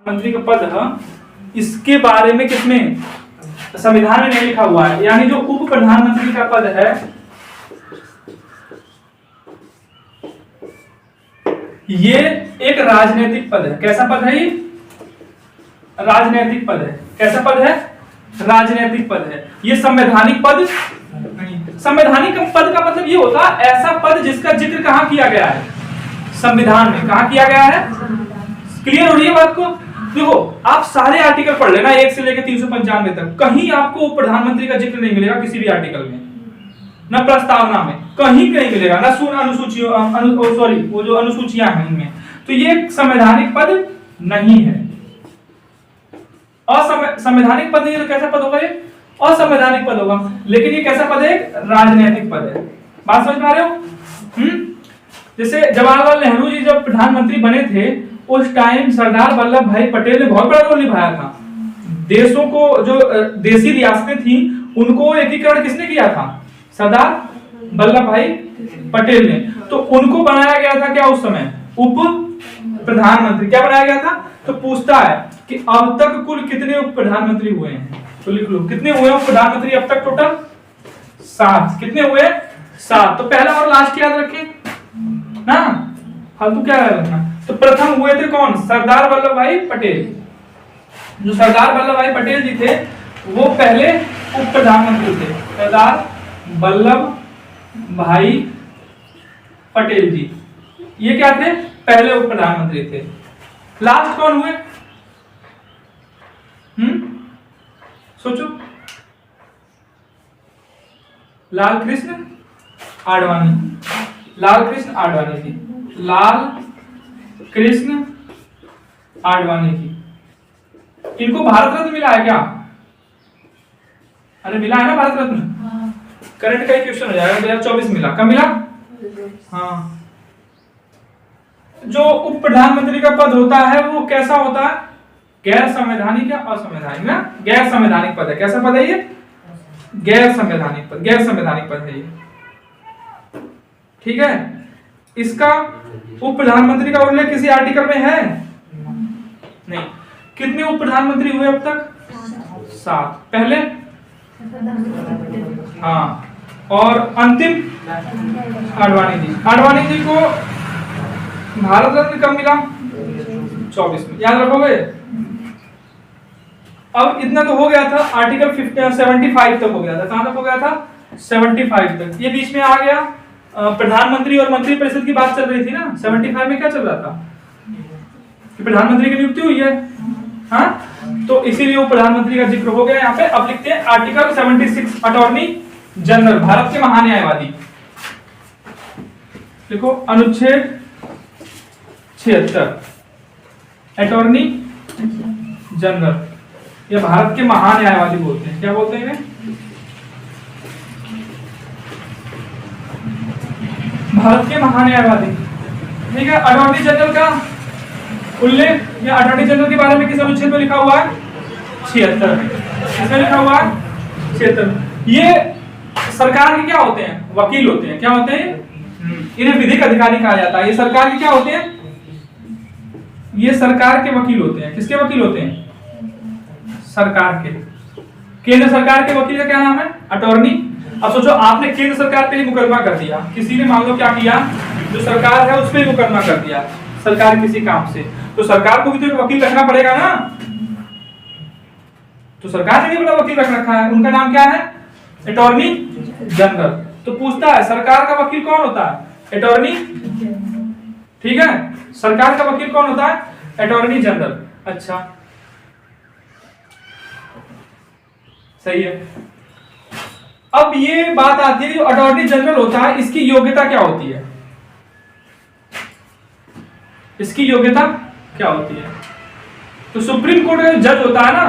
मंत्री का पद है, इसके बारे में किसमें संविधान में नहीं लिखा हुआ है। यानी जो उप प्रधानमंत्री का पद है ये एक राजनीतिक पद है। कैसा पद है ये? राजनीतिक पद है। कैसा पद है? राजनीतिक पद है। ये संवैधानिक पद नहीं। संवैधानिक पद का मतलब ये होता है ऐसा पद जिसका जिक्र कहां किया गया है? संविधान में। कहां किया गया है? क्लियर हो रही है बात को? देखो आप सारे आर्टिकल पढ़ लेना 1 से लेकर 395 तक, कहीं आपको प्रधानमंत्री का जिक्र नहीं मिलेगा किसी भी आर्टिकल में, न प्रस्तावना में, कहीं नहीं मिलेगा, न वो जो अनुसूचियां हैं उनमें। तो ये संवैधानिक पद नहीं है। संवैधानिक पद नहीं तो कैसा पद होगा? ये असंवैधानिक पद होगा। लेकिन ये कैसा पद है? राजनीतिक पद है। बात समझ पा रहे हो? जैसे जवाहरलाल नेहरू जी जब प्रधानमंत्री बने थे उस टाइम सरदार वल्लभ भाई पटेल ने बहुत बड़ा रोल निभाया था। देशों को जो देशी रियासतें थी उनको एकीकरण किसने किया था? सरदार वल्लभ भाई पटेल ने। तो उनको बनाया गया था क्या उस समय? उप प्रधानमंत्री। क्या बनाया गया था? तो पूछता है कि अब तक कुल कितने उप प्रधानमंत्री हुए हैं? तो लिख लो कितने हुए उप प्रधानमंत्री अब तक टोटल? 7। कितने हुए? 7। तो पहला और लास्ट याद रखें ना, फालतू क्या याद रखना। तो प्रथम हुए थे कौन? सरदार वल्लभ भाई पटेल। जो सरदार वल्लभ भाई पटेल जी थे वो पहले उप प्रधानमंत्री थे। सरदार वल्लभ भाई पटेल जी ये क्या थे? पहले उप प्रधानमंत्री थे। लास्ट कौन हुए? सोचो। लाल कृष्ण आडवाणी। लाल कृष्ण आडवाणी जी। लाल कृष्ण आडवाणी जी। इनको भारत रत्न मिला है क्या? अरे मिला है ना भारत रत्न। करंट का ही क्वेश्चन हो जाएगा। 2024 मिला। कब मिला? हाँ। जो उप प्रधानमंत्री का पद होता है वो कैसा होता है? गैर संवैधानिक या असंवैधानिक ना? गैर संवैधानिक पद है। कैसा पद है ये? गैर संवैधानिक पद। गैर संवैधानिक पद है ये। ठीक है। इसका उप प्रधानमंत्री का उल्लेख किसी आर्टिकल में है? नहीं। कितने उप प्रधानमंत्री हुए अब तक? 7। पहले? हाँ। और अंतिम आडवाणी जी। आडवाणी जी को भारत रत्न कब मिला? 24 में। याद रखोगे? अब इतना तो हो गया था। आर्टिकल 75 तक हो गया था। कहां तक हो गया था? 75 तक। ये बीच में आ गया प्रधानमंत्री और मंत्री परिषद की बात चल रही थी ना। 75 में क्या चल रहा था? कि प्रधानमंत्री की नियुक्ति हुई है। हाँ, तो इसीलिए वो प्रधानमंत्री का जिक्र हो गया यहाँ पे। अब लिखते हैं आर्टिकल 76 अटॉर्नी जनरल, भारत के महान्यायवादी। देखो अनुच्छेद 76 अटॉर्नी जनरल, ये भारत के महान्यायवादी बोलते हैं। क्या बोलते हैं इन्हें? भारत के महान्यायवादी। ठीक है। अटॉर्नी जनरल का उल्लेख या अटॉर्नी जनरल के बारे में किस अनुच्छेद में लिखा हुआ है? 76 में। इसमें लिखा हुआ है 76। ये सरकार के क्या होते हैं? वकील होते हैं। क्या होते हैं? इन्हें विधिक अधिकारी कहा जाता है। ये सरकार के क्या होते हैं? ये सरकार के वकील होते हैं। किसके वकील होते हैं? सरकार के। केंद्र सरकार के वकील का क्या नाम है? अटॉर्नी। अब सोचो आपने केंद्र सरकार पे ही मुकदमा कर दिया। किसी ने मान लो क्या किया, जो सरकार है उस पर ही मुकदमा कर दिया सरकार किसी काम से, तो सरकार को भी तो एक वकील रखना पड़ेगा ना। तो सरकार ने भी अपना वकील रख रखा है। उनका नाम क्या है? Attorney general. तो पूछता है सरकार का वकील कौन होता है? अटॉर्नी। ठीक है। सरकार का वकील कौन होता है? Attorney general. अच्छा, सही है। अब ये बात आती है जो अटॉर्नी जनरल होता है इसकी योग्यता क्या होती है? इसकी योग्यता क्या होती है? तो सुप्रीम कोर्ट का जज होता है ना,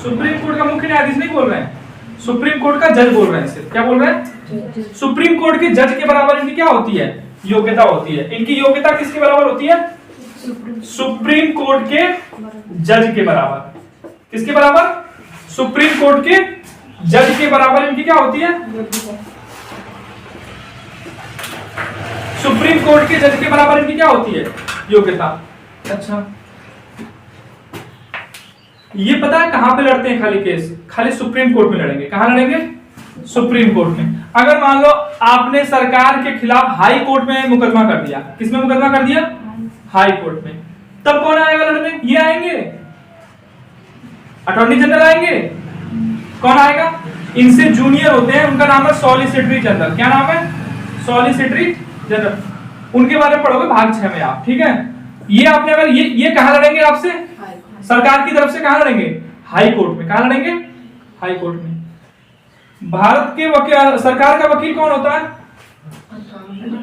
सुप्रीम कोर्ट का मुख्य न्यायाधीश नहीं बोल रहे हैं, सुप्रीम कोर्ट का जज बोल रहे हैं। सिर्फ क्या बोल रहे हैं? सुप्रीम कोर्ट के जज के बराबर इनकी क्या होती है? योग्यता होती है। इनकी योग्यता किसके बराबर होती है? सुप्रीम कोर्ट के जज के बराबर। किसके बराबर? सुप्रीम कोर्ट के जज के बराबर इनकी क्या होती है? सुप्रीम कोर्ट के जज के बराबर इनकी क्या होती है? योग्यता। अच्छा, ये पता है कहां पे लड़ते हैं खाली केस? खाली सुप्रीम कोर्ट में लड़ेंगे। कहां लड़ेंगे? सुप्रीम कोर्ट में। अगर मान लो आपने सरकार के खिलाफ हाई कोर्ट में मुकदमा कर दिया, किसमें मुकदमा कर दिया? हाई कोर्ट में, तब कौन आएगा लड़ने? ये आएंगे, अटॉर्नी जनरल आएंगे। कौन आएगा? इनसे जूनियर होते हैं, उनका नाम है सॉलिसिटरी जनरल। क्या नाम है? सॉलिसिटरी जनरल। उनके बारे में पढ़ोगे भाग 6 में आप, ठीक है। ये आपने अगर ये कहां लड़ेंगे आपसे? सरकार की तरफ से कहां लड़ेंगे? हाई कोर्ट में। कहां लड़ेंगे? हाई कोर्ट में। भारत के वकील, सरकार का वकील कौन होता है?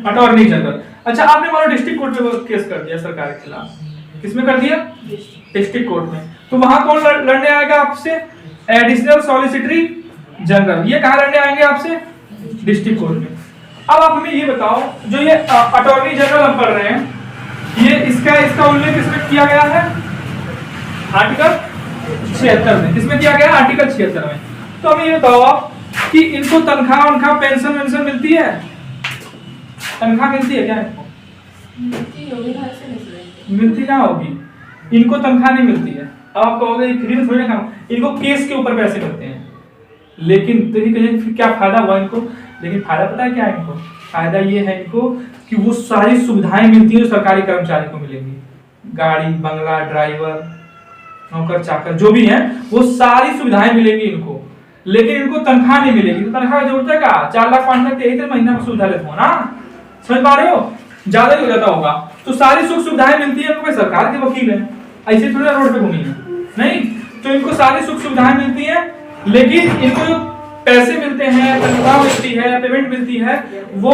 Attorney general. अच्छा, आपने मान लो डिस्ट्रिक्ट कोर्ट में केस कर दिया सरकार के खिलाफ, किसमें कर दिया? डिस्ट्रिक्ट कोर्ट में। तो वहां कौन लड़ने आएगा आपसे? Additional solicitor general. ये कहां लड़ने आएंगे आपसे? डिस्ट्रिक्ट कोर्ट में। अब आप हमें ये बताओ, जो ये अटॉर्नी जनरल हम पढ़ रहे हैं, ये इसका उल्लेख किसमें किया गया है? आर्टिकल 76 में। किसमें किया गया? आर्टिकल 76 में। तो हमें ये बताओ आप कि इनको तनख्वाह पेंशन मिलती है? तनख्वाह मिलती है क्या इनको? मिलती ना होगी, इनको तनख्वाह नहीं मिलती है। अब आप कहोगे फ्री में थोड़ी ना काम, इनको केस के ऊपर पैसे मिलते हैं। लेकिन तो ये कहेंगे फिर क्या फायदा हुआ इनको? लेकिन फायदा पता है क्या है इनको? फायदा ये है इनको कि वो सारी सुविधाएं मिलती है जो सरकारी कर्मचारी को मिलेंगी। गाड़ी, बंगला, ड्राइवर, नौकर चाकर जो भी है, वो सारी सुविधाएं मिलेंगी इनको। लेकिन इनको तनख्वाह नहीं मिलेगी। तो तनख्वाह की जरूरत है क्या? 4 लाख 5 लाख यही तो महीना में सुविधा लेते हो ना, समझ पा रहे हो? ज्यादा ही हो जाता होगा। तो सारी सुख सुविधाएं मिलती है इनको, सरकार के वकील है, ऐसे थोड़ी रोड पे घूमी है नहीं। तो इनको सारी सुख सुविधाएं मिलती है, लेकिन इनको जो पैसे मिलते हैं, तनख्वाह मिलती है, पेमेंट मिलती है, वो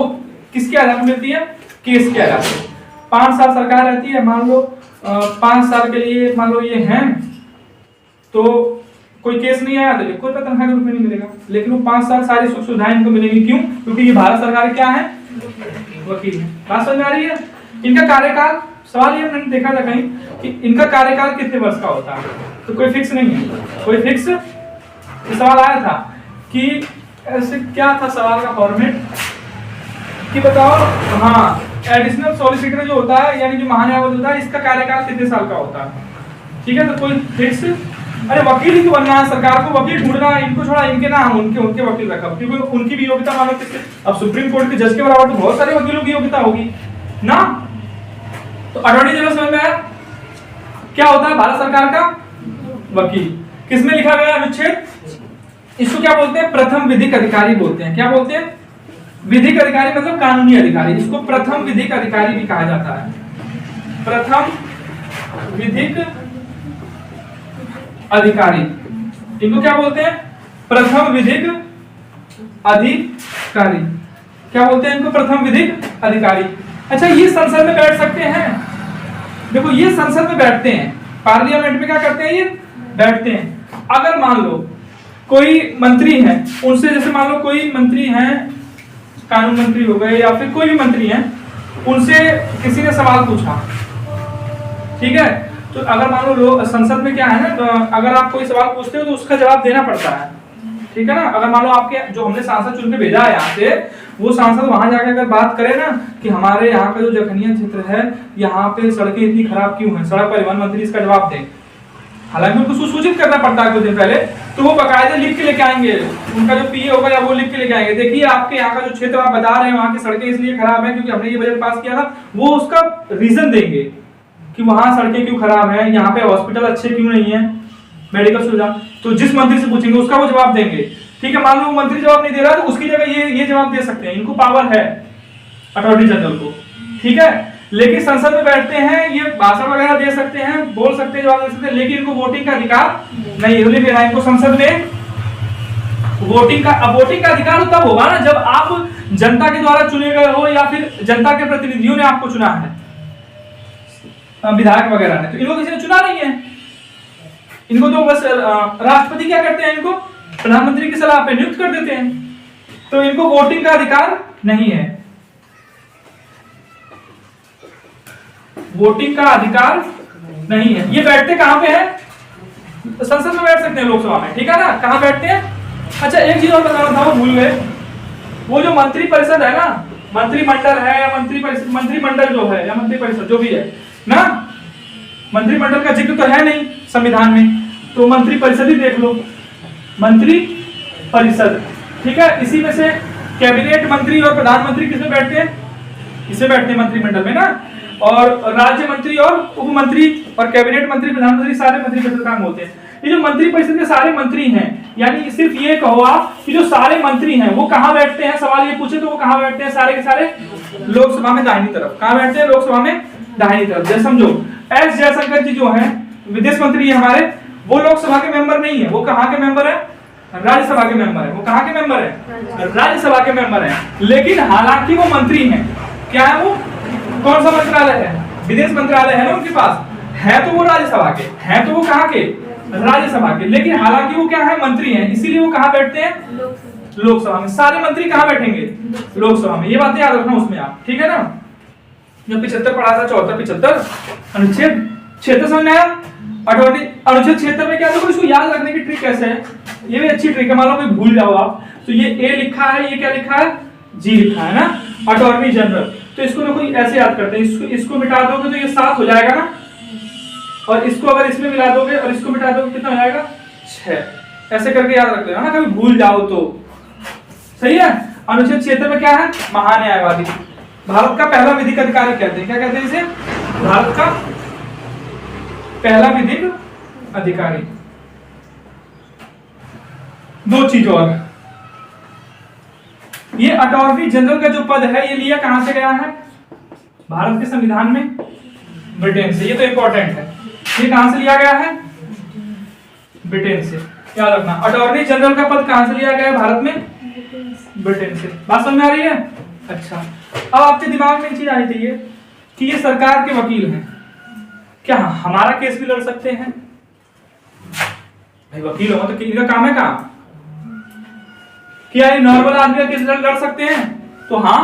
किसके आधार पर मिलती है? केस के आधार पर। 5 साल सरकार रहती है, मान लो 5 साल के लिए मान लो ये हैं, तो कोई केस नहीं आया तो कोई तनख्वाह के रूप में नहीं मिलेगा। लेकिन वो 5 साल सारी सुख सुविधाएं इनको मिलेंगी। क्यों? क्योंकि ये भारत सरकार क्या है? वकील है। बात समझ में आ रही है? इनका कार्यकाल, सवाल ये मैंने देखा था कहीं कि इनका कार्यकाल कितने वर्ष का होता है, तो कोई फिक्स नहीं है। कोई फिक्स सवाल आया था कि ऐसे क्या था सवाल का फॉर्मेट कि बताओ, हाँ, एडिशनल सॉलिसिटर जो होता है, यानी जो महान्यायवादी होता है, इसका कार्यकाल कितने साल का होता है? ठीक है, तो कोई फिक्स, अरे वकील ही तो बनना है, सरकार को वकील ढूंढना, इनको छोड़ा इनके नाम उनके वकील रखा, क्योंकि उनकी भी योग्यता मानो किसके? अब सुप्रीम कोर्ट के जज के बराबर तो बहुत सारे वकीलों की योग्यता होगी ना। तो अटॉर्नी जनरल समझ में आया क्या होता है? भारत सरकार का वकील। किसमें लिखा गया अनुच्छेद? इसको क्या बोलते हैं? प्रथम विधिक अधिकारी बोलते हैं। क्या बोलते हैं? विधिक अधिकारी मतलब कानूनी अधिकारी। इसको प्रथम विधिक अधिकारी भी कहा जाता है। प्रथम विधिक अधिकारी, इनको क्या बोलते हैं? प्रथम विधिक अधिकारी। क्या बोलते हैं इनको? प्रथम विधिक अधिकारी। अच्छा, ये संसद में बैठ सकते हैं? देखो, ये संसद में बैठते हैं, पार्लियामेंट में क्या करते हैं? ये बैठते हैं। अगर मान लो कोई मंत्री है, उनसे जैसे मान लो कोई मंत्री हैं, कानून मंत्री हो गए या फिर कोई भी मंत्री हैं, उनसे किसी ने सवाल पूछा, ठीक है, तो अगर मान लो संसद में क्या है ना, तो अगर आप कोई सवाल पूछते हो तो उसका जवाब देना पड़ता है, ठीक है ना। अगर मान लो आपके जो हमने सांसद चुन के भेजा है यहाँ से, वो सांसद वहां जाकर अगर बात करे ना कि हमारे यहाँ का जो जखनिया क्षेत्र है, यहाँ पे सड़कें इतनी खराब क्यों हैं, सड़क परिवहन मंत्री इसका जवाब दे। हालांकि उनको सुसूचित करना पड़ता है कुछ दिन पहले, तो वो बाकायदे लिख के लेके आएंगे, उनका जो पीए होगा या वो लिख के लेके आएंगे, देखिए आपके यहाँ का जो क्षेत्र आप बता रहे हैं वहाँ की सड़कें इसलिए खराब है क्योंकि हमने ये बजट पास किया था। वो उसका रीजन देंगे कि वहाँ सड़कें क्यों खराब है, यहाँ पे हॉस्पिटल अच्छे क्यों नहीं है, मेडिकल सुविधा। तो जिस मंत्री से पूछेंगे उसका वो जवाब देंगे, ठीक है। मान लो मंत्री जवाब नहीं दे रहा तो उसकी जगह ये जवाब दे सकते हैं, इनको पावर है अटॉर्नी जनरल को, ठीक है। लेकिन संसद में बैठते हैं, ये भाषण वगैरह दे सकते हैं, बोल सकते हैं, जवाब दे सकते हैं, लेकिन इनको वोटिंग का अधिकार नहीं है। इनको संसद में वोटिंग का अधिकार तब होगा ना जब आप जनता के द्वारा चुने गए हो या फिर जनता के प्रतिनिधियों ने आपको चुना है, विधायक वगैरह ने। तो इनको किसी ने चुना नहीं है, इनको तो बस राष्ट्रपति क्या करते हैं, इनको प्रधानमंत्री की सलाह पे नियुक्त कर देते हैं, तो इनको वोटिंग का अधिकार नहीं है, वोटिंग का अधिकार नहीं है। ये बैठते कहां पे है? संसद में बैठ सकते हैं, लोकसभा में, ठीक है ना। कहां बैठते हैं? अच्छा, एक चीज और बताना था, वो भूल गए, वो जो मंत्री परिषद है ना, मंत्रिमंडल है या मंत्रिमंडल जो है या मंत्री परिषद जो भी है ना, मंत्रिमंडल का जिक्र तो है नहीं संविधान में। तो मंत्री परिषद ही देख लो, मंत्री परिषद, ठीक है। इसी में से कैबिनेट मंत्री और प्रधानमंत्री किसमें बैठते हैं, इसमें बैठते हैं मंत्रिमंडल में ना। और राज्य मंत्री और उप मंत्री और कैबिनेट मंत्री प्रधानमंत्री सारे मंत्री परिषद काम होते हैं। ये जो मंत्री परिषद के सारे मंत्री हैं, यानी सिर्फ ये कहो आप कि जो सारे मंत्री हैं वो कहाँ बैठते हैं, सवाल ये पूछे तो वो कहाँ बैठते हैं, सारे के सारे लोकसभा में दाहिनी तरफ। कहाँ बैठते हैं, लोकसभा में दाहिनी तरफ। जैसे समझो एस जयशंकर जी जो है विदेश मंत्री है हमारे, वो लोकसभा के मेंबर नहीं है, वो कहाँ के मेंबर है, राज्यसभा के मेंबर है। वो कहाँ के मेंबर है, राज्यसभा के मेंबर है। लेकिन हालांकि वो मंत्री हैं, क्या है वो, कौन सा मंत्रालय है, विदेश मंत्रालय है ना उनके पास, है तो वो राज्यसभा के, है तो वो कहाँ के, राज्यसभा के। लेकिन हालांकि वो क्या है, मंत्री हैं, इसीलिए वो कहाँ बैठते हैं, लोकसभा में। सारे मंत्री कहाँ बैठेंगे, लोकसभा में। ये बातें याद रखना उसमें आप, ठीक है ना। जो 75 पढ़ा था, 74 75 अनुच्छेद 76 समझ में आया। अनुच्छेद 76 में क्या देखो, इसको याद रखने की ट्रिक कैसे है, ये भी अच्छी ट्रिक है। मान लो कोई भूल जाओ आप, तो ये ए लिखा है, ये क्या लिखा है, जी लिखा है ना, अटॉर्नी जनरल। तो इसको देखो ऐसे याद करते हैं, इसको मिटा दोगे तो ये 7 हो जाएगा ना, और इसको अगर इसमें मिला दोगे और इसको मिटा दोगे कितना हो जाएगा, 6। ऐसे करके याद रख लेना ना, कभी भूल जाओ तो। सही है। अनुच्छेद 76 में क्या है, महान्यायवादी, भारत का पहला विधिक अधिकारी कहते हैं। क्या कहते हैं इसे, भारत का पहला विधिक अधिकारी। दो चीज और, ये अटॉर्नी जनरल का जो पद है ये लिया कहां से गया है, भारत के संविधान में, ब्रिटेन से। ये तो इंपॉर्टेंट है, ये कहां से लिया गया है, ब्रिटेन से। याद रखना, अटॉर्नी जनरल का पद कहां से लिया गया है भारत में, ब्रिटेन से। बात समझ में आ रही है। अच्छा, अब आपके दिमाग में एक चीज आनी चाहिए कि ये सरकार के वकील हैं, क्या हमारा केस भी लड़ सकते हैं? भाई वकील हो तो इनका काम है काम, क्या ये नॉर्मल आदमी का केस लड़ सकते हैं? तो हाँ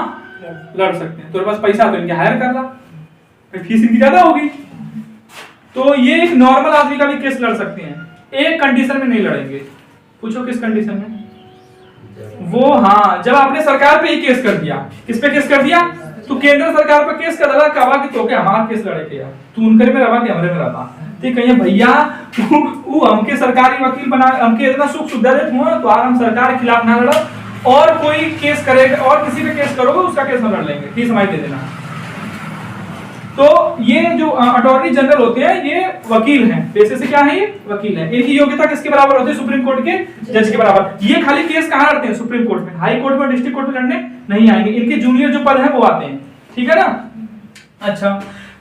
लड़ सकते हैं। तो पास पैसा तो इनके हायर कर रहा, फीस इनकी ज्यादा होगी, तो ये एक नॉर्मल आदमी का भी केस लड़ सकते हैं। एक कंडीशन में नहीं लड़ेंगे, पूछो किस कंडीशन में? वो हाँ, जब आपने सरकार पे ही केस कर दिया। किस पे केस कर दिया? तो केंद्र सरकार पर केस कर दिया, कहा कि तो के हमारा केस लड़े के यार, तू उनके में रहा कि हमरे में रहा। ठीक है भैया, वो हमके सरकारी वकील बना, हमके इतना सुख सुविधा देते हो तो हम सरकार के खिलाफ ना लड़ो, और कोई केस करेगा और किसी पे केस करोगे उसका केस हम लड़ लेंगे, फीस हमारी दे देना। तो ये जो अटॉर्नी जनरल होते हैं ये वकील हैं, पैसे से क्या है, ये वकील हैं। इनकी योग्यता किसके बराबर होती है? सुप्रीम कोर्ट के जज के बराबर। ये खाली केस कहाँ लड़ते हैं? सुप्रीम कोर्ट में। हाई कोर्ट में, डिस्ट्रिक्ट कोर्ट में लड़ने नहीं आएंगे। इनके जूनियर जो पद है वो आते हैं, ठीक है ना। अच्छा,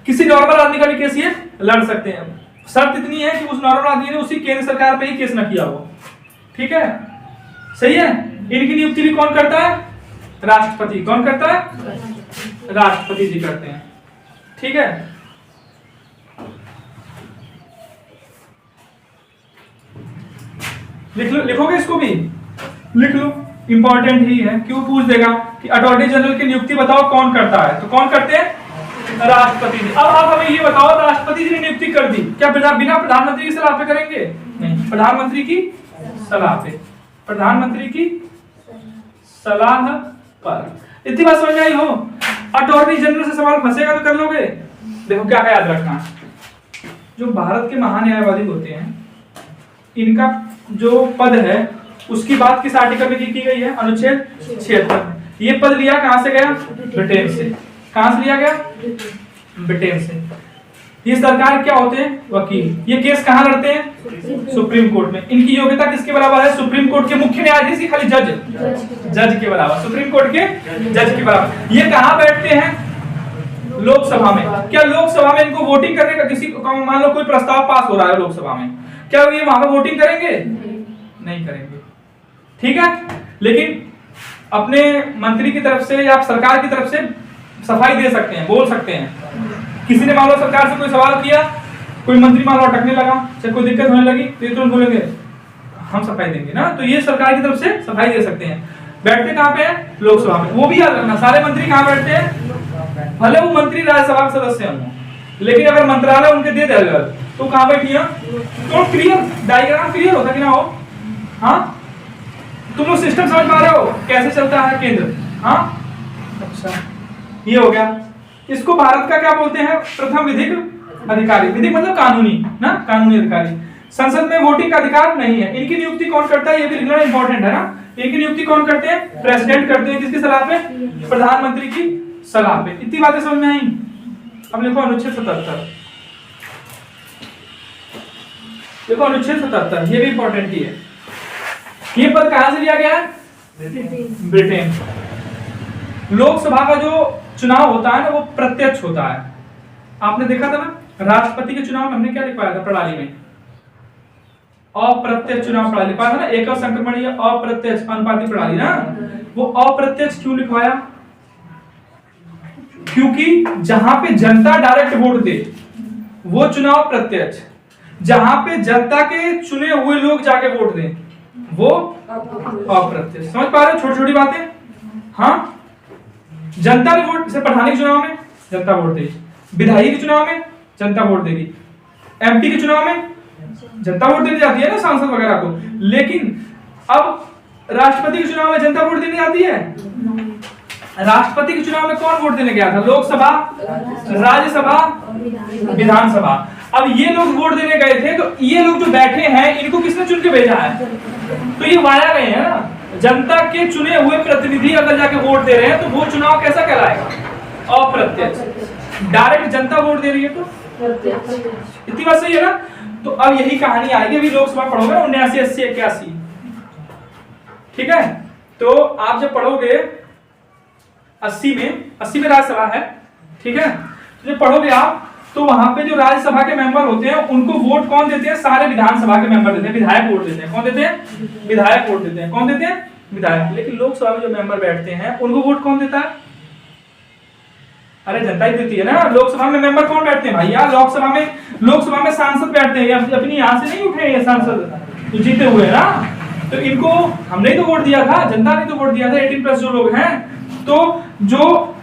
किसी नॉर्मल आदमी का भी केस ये लड़ सकते हैं, शर्त इतनी है कि उस नॉर्मल आदमी ने उसी केंद्र सरकार पे ही केस न किया हो, ठीक है, सही है। इनकी नियुक्ति भी कौन करता है? राष्ट्रपति। कौन करता है? राष्ट्रपति जी करते हैं, ठीक है। लिख लो, लिखोगे इसको भी लिख लो, इंपॉर्टेंट ही है। क्यों पूछ देगा कि अटॉर्नी जनरल की नियुक्ति बताओ कौन करता है, तो कौन करते हैं? राष्ट्रपति जी। अब आप हमें ये बताओ, राष्ट्रपति जी ने नियुक्ति कर दी, क्या बिना प्रधानमंत्री की सलाह पे करेंगे? नहीं, प्रधानमंत्री की सलाह पे, प्रधानमंत्री की सलाह पर। इतनी बात समझ में आई हो? अटॉर्नी जनरल से सवाल फंसेगा तो कर लोगे। देखो क्या याद रखना, जो भारत के महान्यायवादी होते हैं इनका जो पद है उसकी बात किस आर्टिकल में की गई है? अनुच्छेद 76 में। ये पद लिया कहां से गया? ब्रिटेन से। कहां से लिया गया? ब्रिटेन से। ये सरकार क्या होते हैं? वकील। ये केस कहां लड़ते हैं? सुप्रीम कोर्ट में। इनकी योग्यता किसके बराबर है? सुप्रीम कोर्ट के मुख्य न्यायाधीश की खाली जज के बराबर, सुप्रीम कोर्ट के जज के बराबर। ये कहां बैठते हैं? लोकसभा में। क्या लोकसभा में इनको वोटिंग करने का किसी, मान लो कोई प्रस्ताव पास हो रहा है लोकसभा में, क्या ये वहां पर वोटिंग करेंगे? नहीं करेंगे, ठीक है। लेकिन अपने मंत्री की तरफ से या सरकार की तरफ से सफाई दे सकते हैं, बोल सकते हैं। किसी ने मान लो सरकार से कोई सवाल किया, कोई मंत्री मान लो अटकने लगा, चाहे कोई दिक्कत होने लगी, तो तुरंत बोलेंगे हम सफाई देंगे ना। तो ये सरकार की तरफ से सफाई दे सकते हैं। बैठते कहां पे हैं? लोकसभा में। वो भी याद रखना, सारे मंत्री कहां बैठते हैं? भले वो मंत्री राज्यसभा के सदस्य हों, लेकिन अगर मंत्रालय उनके दे देगा तो कहां बैठी है? तो क्लियर, डायग्राम क्लियर होता कि ना हो? हाँ, तुम लोग सिस्टम समझ पा रहे हो कैसे चलता है केंद्र? हाँ, अच्छा, ये हो गया। इसको भारत का क्या बोलते हैं? प्रथम विधिक अधिकारी। विधिक मतलब कानूनी ना, कानूनी अधिकारी। संसद में वोटिंग का अधिकार नहीं है। इनकी नियुक्ति कौन करता है, ये भी लिखना इंपॉर्टेंट है ना। इनकी नियुक्ति कौन करते हैं, प्रेसिडेंट करते हैं। किसकी सलाह पे, प्रधानमंत्री की सलाह पे। इतनी बातें समझ में आई। अब लिखो अनुच्छेद 77, देखो अनुच्छेद 77, ये भी इंपॉर्टेंट ही है। ये पद कहां से लिया गया है, ब्रिटेन। लोकसभा का जो चुनाव होता है ना वो प्रत्यक्ष होता है। आपने देखा था ना राष्ट्रपति के चुनाव में हमने क्या लिखवाया था प्रणाली में, अप्रत्यक्ष चुनाव प्रणाली लिखवाया था ना, एकल संक्रमण या अप्रत्यक्ष अनुपातिक प्रणाली ना। वो अप्रत्यक्ष क्यों लिखवाया, क्योंकि जहां पे जनता डायरेक्ट वोट दे वो चुनाव प्रत्यक्ष, जहां पे जनता के चुने हुए लोग जाके वोट दें वो अप्रत्यक्ष। समझ पा रहे हो छोटी छोटी बातें। हाँ, जनता ने वोट से प्रधानी के चुनाव में जनता वोट देगी, विधायी के चुनाव में जनता वोट देगी, एमपी के चुनाव में जनता वोट देने जाती है ना सांसद वगैरह को। लेकिन अब राष्ट्रपति के चुनाव में जनता वोट देने जाती है। राष्ट्रपति के चुनाव में कौन वोट देने गया था, लोकसभा, राज्यसभा, विधानसभा। अब ये लोग वोट देने गए थे तो ये लोग जो बैठे हैं इनको किसने चुन के भेजा है, तो ये वाया गए हैं ना। जनता के चुने हुए प्रतिनिधि अगर जाके वोट दे रहे हैं तो वो चुनाव कैसा कहलाएगा, अप्रत्यक्ष। डायरेक्ट जनता वोट दे रही है तो इतनी बात सही है ना। तो अब यही कहानी आएगी, अभी लोकसभा पढ़ोगे 79, 80, 81, ठीक है। तो आप जब पढ़ोगे 80 में राज्यसभा है, ठीक है। तो जब पढ़ोगे आप तो वहां पे जो राज्यसभा के मेंबर होते हैं उनको वोट कौन देते हैं, सारे विधानसभा के मेंबर देते हैं, विधायक वोट देते हैं। कौन देते हैं, विधायक वोट देते हैं। कौन देते हैं, विधायक। लेकिन लोकसभा में जो मेंबर बैठते हैं उनको वोट कौन देता है, अरे जनता ही देती है ना। लोकसभा में मेंबर कौन बैठते हैं भैया, लोकसभा में सांसद बैठते हैं, अपनी यहाँ से नहीं उठे ये सांसद तो जीते हुए ना। तो इनको हमने ही तो वोट दिया था, जनता ने तो वोट दिया था, 18+ जो लोग हैं। तो जो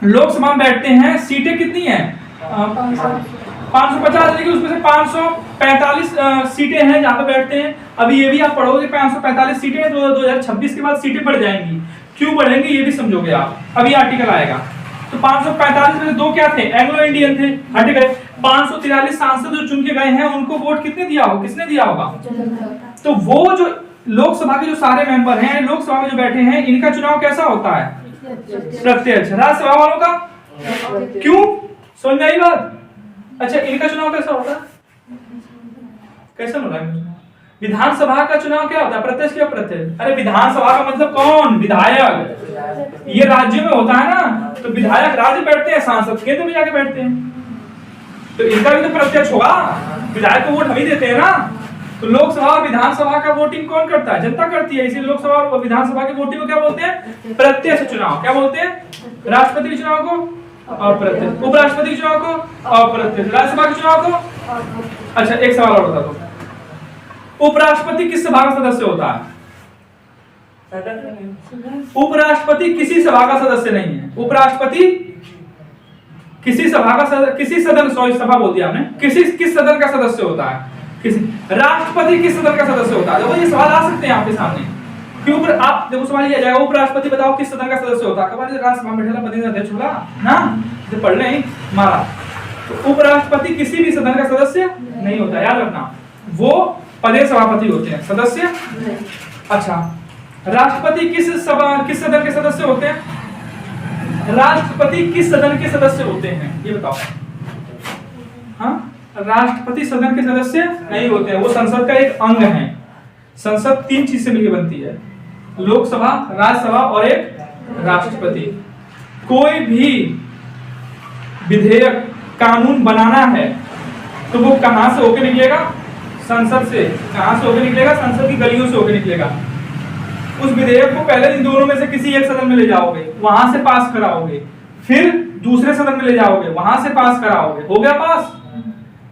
लोकसभा में बैठते हैं सीटें कितनी है, 550, लेकिन उसमें से 545 सीटें हैं जहां पे बैठते हैं। अभी ये भी आप पढ़ोगे 545 सीटें, तो 2026 के बाद सीटें बढ़ जाएंगी। क्यों बढ़ेंगी ये भी समझोगे आप, अभी आर्टिकल आएगा। तो 545 में से 2 क्या थे, एंग्लो इंडियन थे, हट गए। 543 सांसद जो चुन के गए हैं उनको वोट किसने दिया होगा, तो वो जो लोकसभा के जो सारे मेंबर हैं, लोकसभा में जो बैठे हैं, इनका चुनाव कैसा होता है, प्रत्यक्ष। राज्यसभा वालों का क्यों, समझ में आई बात। अच्छा, इनका चुनाव कैसा होता है, कैसा हो रहा है। विधानसभा का चुनाव क्या होता है, प्रत्यक्ष या अप्रत्यक्ष। अरे विधानसभा का मतलब कौन, विधायक। ये राज्य में होता है ना, तो विधायक राज्य बैठते हैं, सांसद केंद्र में जाके बैठते हैं। तो इनका भी तो प्रत्यक्ष होगा, विधायक को वोट हम ही देते हैं ना। तो लोकसभा और विधानसभा का वोटिंग कौन करता है, जनता करती है। इसीलिए लोकसभा और विधानसभा की वोटिंग को क्या बोलते हैं, प्रत्यक्ष चुनाव। क्या बोलते हैं, राष्ट्रपति के चुनाव को अप्रत्यक्ष, उपराष्ट्रपति के चुनाव को अप्रत्यक्ष, राज्यसभा के चुनाव को। अच्छा, एक सवाल और बता दो, उपराष्ट्रपति किस सभा का सदस्य होता है, उपराष्ट्रपति किसी सभा का सदस्य नहीं है। उपराष्ट्रपति किसी सभा का किस सदन का सदस्य होता है, राष्ट्रपति किस सदन का सदस्य होता है। देखो ये सवाल आ सकते हैं आपके सामने, क्यों आप देखो सवाल ये आ जाएगा, उपराष्ट्रपति बताओ किस सदन का सदस्य होता है। कब राज्यसभा में बैठेगा प्रतिनिधि अध्यक्ष होगा ना, तो पढ़ लें मारा। तो उपराष्ट्रपति किसी भी सदन का सदस्य नहीं होता, याद रखना। वो पदेय सभापति होते हैं, सदस्य। अच्छा, राष्ट्रपति किस सदन के सदस्य होते हैं, राष्ट्रपति किस सदन के सदस्य होते हैं ये बताओ। हाँ, राष्ट्रपति सदन के सदस्य नहीं होते हैं, वो संसद का एक अंग है। संसद 3 चीज से मिलकर बनती है, लोकसभा, राज्यसभा और एक राष्ट्रपति। कोई भी विधेयक, कानून बनाना है तो वो कहां से होकर निकलेगा, संसद से। कहां से होकर निकलेगा, संसद की गलियों से होकर निकलेगा। उस विधेयक को पहले इन दोनों में से किसी एक सदन में ले जाओगे, वहां से पास कराओगे, फिर दूसरे सदन में ले जाओगे, वहां से पास कराओगे, हो गया पास।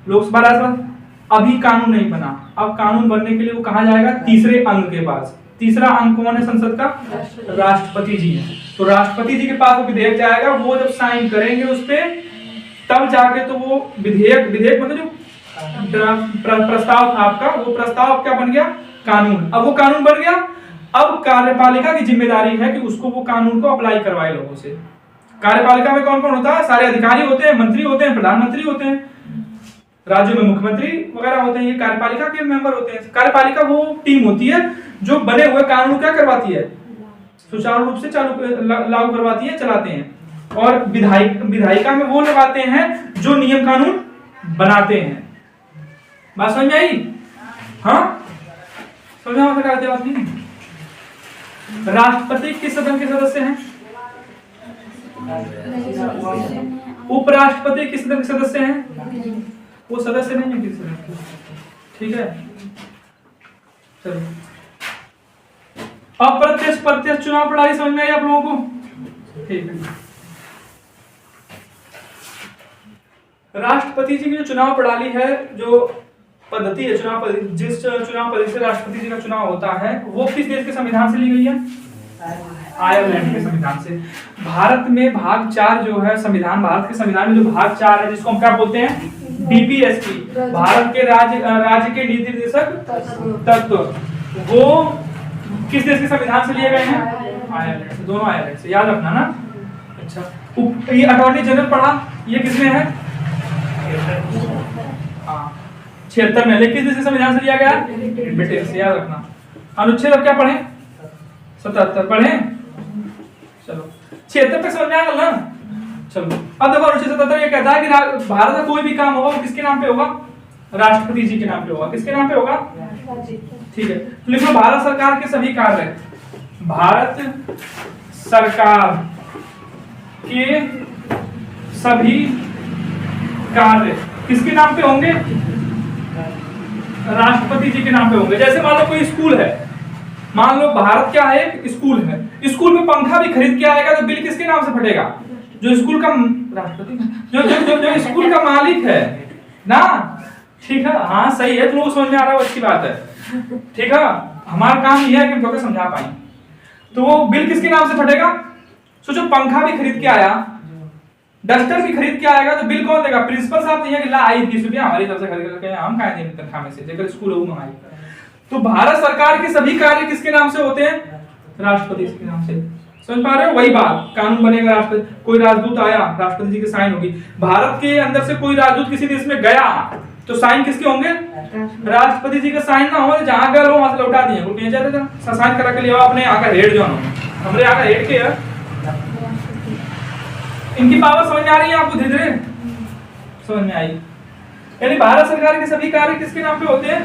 लोकसभा, राज्यसभा। अभी कानून नहीं बना, अब कानून बनने के लिए वो कहां जाएगा, तीसरे अंग के पास। तीसरा अंग कौन है संसद का, राष्ट्रपति जी है। तो राष्ट्रपति जी के पास वो विधेयक जाएगा, वो जब साइन करेंगे उस पे, तब जाके तो वो विधेयक मतलब जो प्रस्ताव था आपका, वो प्रस्ताव क्या बन गया, कानून। अब वो कानून बन गया, अब कार्यपालिका की जिम्मेदारी है कि उसको वो कानून को अप्लाई करवाए लोगों से। कार्यपालिका में कौन कौन होता है, सारे अधिकारी होते हैं, मंत्री होते हैं, प्रधानमंत्री होते हैं। राज्यों में मुख्यमंत्री वगैरह होते हैं, ये कार्यपालिका के मेंबर होते हैं। कार्यपालिका वो टीम होती है जो बने हुए कानून क्या करवाती है, सुचारू रूप से लागू करवाती है, चलाते हैं। और विधायिका में वो लोग आते हैं जो नियम कानून बनाते हैं। बात समझ में आई? हाँ, समझ में बात नहीं? राष्ट्रपति किस सदन के सदस्य हैं? उपराष्ट्रपति किस सदन के सदस्य हैं? वो सदस्य नहीं है किसी सदन के। ठीक है, चलो। अप्रत्यक्ष प्रत्यक्ष चुनाव प्रणाली समझ में आई आप लोगों को? ठीक है। राष्ट्रपति जी की जो चुनाव प्रणाली है, जो पद्धति है चुनाव पद्धति, जिस चुनाव पद्धति से राष्ट्रपति जी का चुनाव होता है, वो किस देश के संविधान से ली गई है? आयरलैंड के संविधान से। भारत में भाग 4 जो है संविधान, भारत के संविधान में जो भाग 4 है, जिसको हम क्या बोलते हैं? बीपीएसपी, भारत के राज्य के नीति निर्देशक तत्व, वो किस देश के संविधान से लिए गए हैं? आयरलैंड से। दोनों आयरलैंड से, याद रखना ना। अच्छा, ये अटॉर्नी जनरल पढ़ा, ये किसमें है? हाँ, 76 में। लेकिन किस देश के संविधान से लिया गया? ब्रिटेन से, याद रखना। अनुच्छेद अब क्या पढ़े? 77 पढ़े। चलो, 76 पे समझ में आ गया ना? चलो, अब देखो अनुच्छेद 77 ये कहता है कि भारत का कोई भी काम होगा वो किसके नाम पे होगा? राष्ट्रपति जी के नाम पे होगा। किसके नाम पे होगा? ठीक है, तो लिखो भारत सरकार के सभी कार्य, भारत सरकार के सभी कार्य किसके नाम पे होंगे? राष्ट्रपति जी के नाम पे होंगे। जैसे मान लो कोई स्कूल है, मान लो भारत क्या है? एक स्कूल है, स्कूल में पंखा भी खरीद के आएगा तो बिल किसके नाम से फटेगा? जो स्कूल का राष्ट्रपति, जो स्कूल का मालिक है ना। ठीक है, हाँ सही है, तुम लोग समझ में आ रहा है, अच्छी बात है। ठीक है, हमारा काम यह है कि हम लोग समझा पाए। तो वो बिल किसके नाम से फटेगा? सोचो, पंखा भी खरीद के आया, डस्टर भी खरीद के आएगा तो बिल कौन देगा? प्रिंसिपल साहब देंगे कि ला आई 20 रुपया हमारी तरफ से खरीद करके, हम कहाँ देंगे तनख्वाह में से, जेकर स्कूल हो मंगाई। तो भारत सरकार के सभी कार्य किसके नाम से होते हैं? राष्ट्रपति के नाम से। समझ पा रहे हो? वही बात, कानून बनेगा राष्ट्रपति, कोई राजदूत आया, राष्ट्रपति जी की साइन होगी। भारत के अंदर से कोई राजदूत किसी देश में गया तो साइन किसके होंगे? राष्ट्रपति जी का साइन ना हो, जहां गए वहां से लौटा दिए, कोई जाते थे साइन करा के लिए अपने आकर हेड जो हमरे आकर हेड के है। इनकी पावर समझ में आ रही है आपको? धीरे धीरे समझ में आई। यानी भारत सरकार के सभी कार्य किसके नाम पे होते हैं?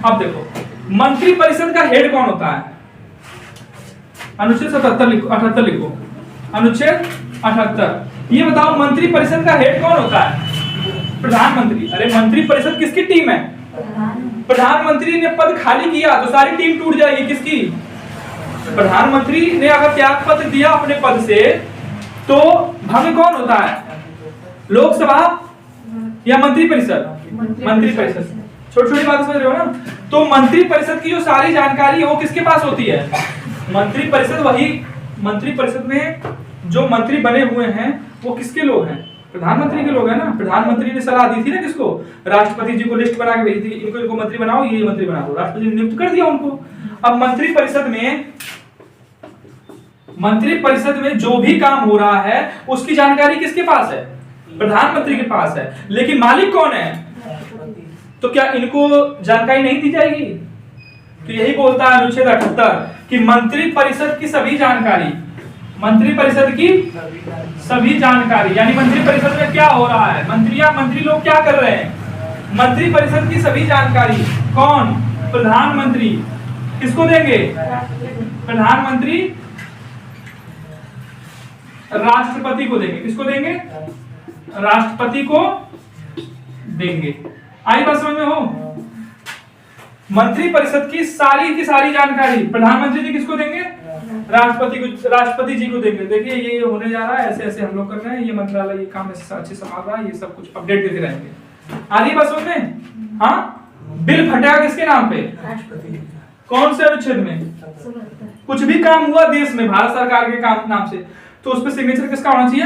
अब देखो, मंत्री परिषद का हेड कौन होता है? अनुच्छेद 77 लिखो, 78 लिखो, अनुच्छेद 78। ये बताओ, मंत्री परिषद का हेड कौन होता है? प्रधानमंत्री। अरे मंत्री परिषद किसकी टीम है? प्रधानमंत्री ने पद खाली किया तो सारी टीम टूट जाएगी। किसकी? प्रधानमंत्री ने अगर त्याग पत्र दिया अपने पद से तो भंग कौन होता है? लोकसभा या मंत्री परिषद? मंत्री परिषद। छोटी छोटी बात समझ रहे हो ना? तो मंत्री परिषद की जो सारी जानकारी है वो किसके पास होती है? मंत्री परिषद। वही मंत्री परिषद में जो मंत्री बने हुए हैं वो किसके लोग हैं? प्रधानमंत्री के लोग हैं ना। प्रधानमंत्री ने सलाह दी थी ना किसको? राष्ट्रपति जी को लिस्ट बना के भेजी थी, इनको मंत्री बनाओ, ये मंत्री बना दो। राष्ट्रपति ने नियुक्त कर दिया उनको। अब मंत्री परिषद में जो भी काम हो रहा है उसकी जानकारी किसके पास है? प्रधानमंत्री के पास है। लेकिन मालिक कौन है? तो क्या इनको जानकारी नहीं दी जाएगी? तो यही बोलता है अनुच्छेद 78 कि मंत्री परिषद की सभी जानकारी, मंत्री परिषद की सभी जानकारी, यानी मंत्री परिषद में क्या हो रहा है, मंत्री लोग क्या कर रहे हैं, मंत्री परिषद की सभी जानकारी कौन? प्रधानमंत्री। किसको देंगे? प्रधानमंत्री राष्ट्रपति को देंगे। किसको देंगे? राष्ट्रपति को देंगे। आई बात समझ में हो? मंत्री परिषद की सारी जानकारी प्रधानमंत्री जी किसको देंगे? राष्ट्रपति जी को देंगे। देखिए ये होने जा रहा है, ऐसे ऐसे हम लोग कर रहे हैं, ये मंत्रालय ये काम अच्छे संभाल रहा है, ये सब कुछ अपडेट देते रहेंगे। आधी बात समझ में? हाँ, बिल फटेगा किसके नाम पे? कौन से अनुच्छेद में? कुछ भी काम हुआ देश में भारत सरकार के काम नाम से तो उस पर सिग्नेचर किसका होना चाहिए?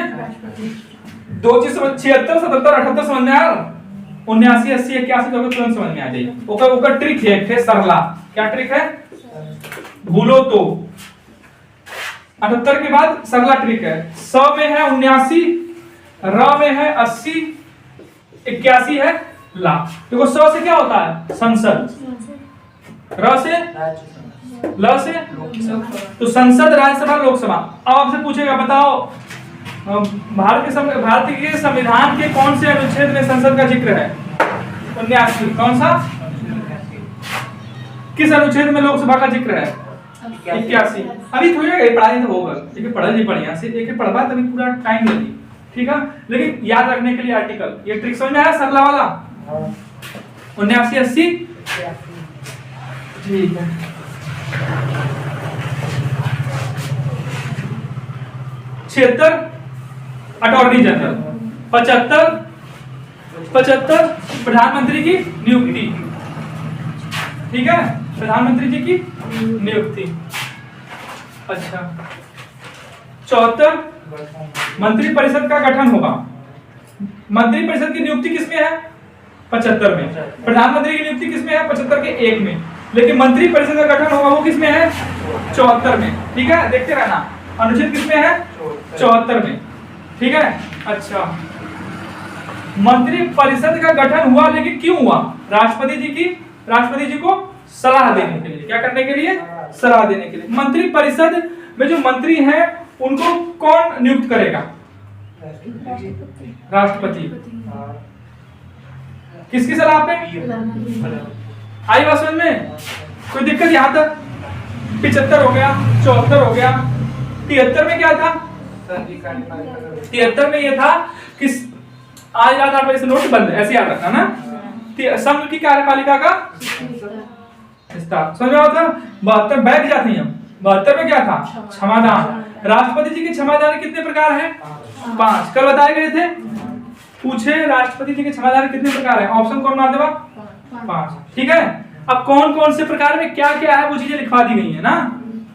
2 चीज 76, 77, 78 समझ में आया? 79, 80, 81 तो तुरंत समझ में आ जाएगी। ओकर ट्रिक है सरला। क्या ट्रिक है? भूलो तो 78 के बाद सरला ट्रिक है। 100 में है 79, र में है 80, 81 है ला। देखो स से क्या होता है संसद, र से ल से तो संसद, राज्यसभा, लोकसभा। अब आपसे पूछेगा बताओ भारत के संविधान के कौन से अनुच्छेद में संसद का जिक्र है? 79। कौन सा? किस अनुच्छेद में लोकसभा का जिक्र है? 81। अभी थोड़ी पढ़ाई तो होगा, लेकिन पढ़ल नहीं बढ़िया से, एक पढ़वा तभी पूरा टाइम लगी, ठीक है। लेकिन याद रखने के लिए आर्टिकल, ये ट्रिक समझ में आया सरला वाला? 79 80 ठीक है। 76 अटॉर्नी जनरल, 75 प्रधानमंत्री की नियुक्ति, ठीक है, प्रधानमंत्री जी की नियुक्ति। अच्छा 74 मंत्री परिषद का गठन होगा। मंत्री परिषद की नियुक्ति किसमें है? 75 में। प्रधानमंत्री की नियुक्ति किसमें है? 75 के 1 में। लेकिन मंत्री परिषद का गठन होगा वो किसमें है? 74 में, ठीक है। देखते रहना अनुच्छेद किसमें है? 74 में, ठीक है। अच्छा मंत्री परिषद का गठन हुआ, लेकिन क्यों हुआ? राष्ट्रपति जी को सलाह देने के लिए। क्या करने के लिए? सलाह देने के लिए। मंत्री परिषद में जो मंत्री हैं उनको कौन नियुक्त करेगा? राष्ट्रपति। किसकी सलाह पे? आई बात समझ में? कोई दिक्कत यहां तक? 75 हो गया, 74 हो गया, 73 में क्या था? 73 में ये था कि आज रात 8 बजे से नोट बंद है, ऐसे याद रखना ना। संघ की कार्यपालिका का समझ में आता? 72 बैठ जाते हैं हम। 72 में क्या था? क्षमादान। राष्ट्रपति जी के क्षमादान कितने प्रकार हैं? 5। कल बताए गए थे, पूछे राष्ट्रपति जी के क्षमादान कितने प्रकार हैं? ऑप्शन कौन मार देगा? 5, ठीक है। अब कौन कौन से प्रकार में क्या क्या है वो चीजें लिखवा दी गई है ना।